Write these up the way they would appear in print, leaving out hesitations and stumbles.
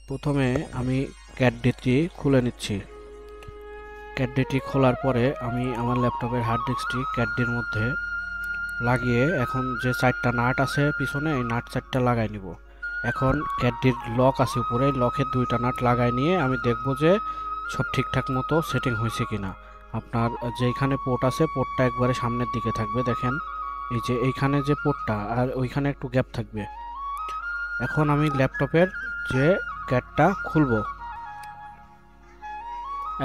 প্রথমে আমি ক্যাডডিটি খুলে নিচ্ছি। ক্যাডডিটি খোলার পরে আমি আমার ল্যাপটপের হার্ড ডিস্কটি ক্যাডডির মধ্যে লাগিয়ে এখন যে 4টা নাট আছে পিছনে এই নাট 4টা লাগাই নিব। এখন ক্যাডডির লক আছে উপরে, লকের 2টা নাট লাগাই নিয়ে আমি দেখব যে সব ঠিকঠাক মতো সেটিং হয়েছে কিনা। আপনার যেখানে পোর্ট আছে পোর্টটা একবারে সামনের দিকে থাকবে, দেখেন এই যে এইখানে যে পোর্টটা আর ওইখানে একটু গ্যাপ থাকবে। এখন আমি ল্যাপটপের যে ক্যাডটা খুলবো।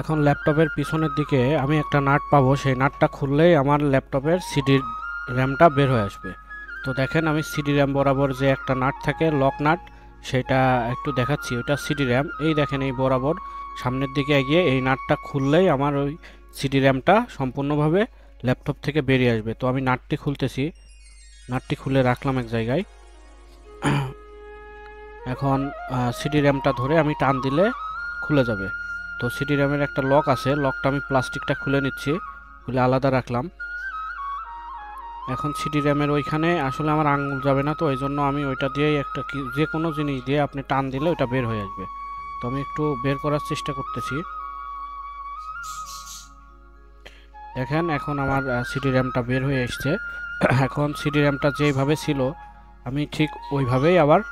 এখন ল্যাপটপের পিছনের দিকে আমি একটা নাট পাবো, সেই নাটটা খুললেই আমার ল্যাপটপের সিডি র্যামটা বের হয়ে আসবে। তো দেখেন আমি সিডি র্যাম বরাবর যে একটা নাট থাকে লক নাট, সেটা একটু দেখাচ্ছি, ওইটা সিডি র্যাম। এই দেখেন এই বরাবর সামনের দিকে এগিয়ে এই নাটটা খুললেই আমার ওই সিডি র্যামটা সম্পূর্ণভাবে ল্যাপটপ থেকে বেরিয়ে আসবে। তো আমি নাটটি খুলতেছি, নাটটি খুলে রাখলাম এক জায়গায়। এখন সিডি র্যামটা ধরে আমি টান দিলে খুলে যাবে। তো সিডি র্যামের একটা লক আছে, লকটা আমি প্লাস্টিকটা খুলে নিচ্ছি, খুলে আলাদা রাখলাম। এখন সিডি র্যামের ওইখানে আসলে আমার আঙুল যাবে না, তো এই জন্য আমি ওইটা দিয়েই একটা যে কোনো জিনিস দিয়ে আপনি টান দিলে ওইটা বের হয়ে আসবে। তো আমি একটু বের করার চেষ্টা করতেছি। দেখেন এখন আমার সিডি র্যামটা বের হয়ে এসছে। এখন সিডি র্যামটা যেইভাবে ছিল আমি ঠিক ওইভাবেই আবার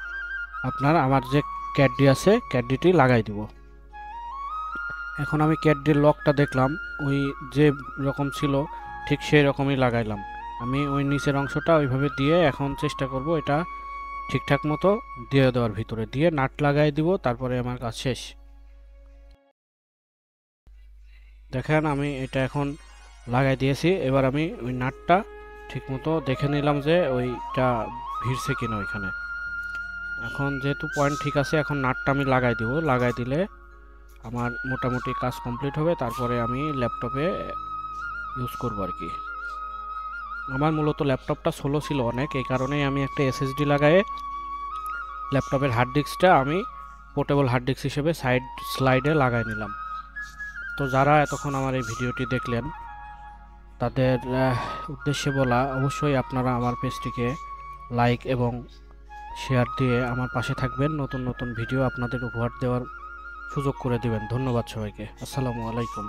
আমার যে ক্যাডডি আছে ক্যাডডিটি লাগাই দিব। এখন আমি ক্যাডডির লকটা দেখলাম ওই যে রকম ছিল ঠিক সেই রকমই লাগাইলাম। আমি ওই নিচের অংশটা ওইভাবে দিয়ে এখন চেষ্টা করব এটা ঠিকঠাক মতো দিয়ে দেওয়ার, ভিতরে দিয়ে নাট লাগাই দিব, তারপরে আমার কাজ শেষ। দেখেন আমি এটা এখন লাগাই দিয়েছি। এবার আমি ওই নাটটা ঠিক মতো দেখে নিলাম যে ওইটা ভিড়ছে কিনা ওইখানে। এখন যেহেতু পয়েন্ট ঠিক আছে এখন নাটটা আমি লাগাই দিব, লাগাই দিলে আমার মোটামুটি কাজ কমপ্লিট হবে, তারপরে আমি ল্যাপটপে ইউজ করব আর কি। আমার মূলত ল্যাপটপটা স্লো ছিল অনেক, এই কারণেই আমি একটা এসএসডি লাগায়ে ল্যাপটপের হার্ড ডিস্কটা আমি পোর্টেবল হার্ড ডিস্ক হিসেবে সাইড স্লাইডে লাগাই নিলাম। তো যারা এতক্ষণ আমার এই ভিডিওটি দেখলেন তাদের উদ্দেশ্যে বলা, অবশ্যই আপনারা আমার পেজটিকে লাইক এবং শেয়ার দিয়ে আমার পাশে থাকবেন, নতুন নতুন ভিডিও আপনাদের উপহার দেওয়ার সুযোগ করে দিবেন। ধন্যবাদ সবাইকে। আসসালামু আলাইকুম।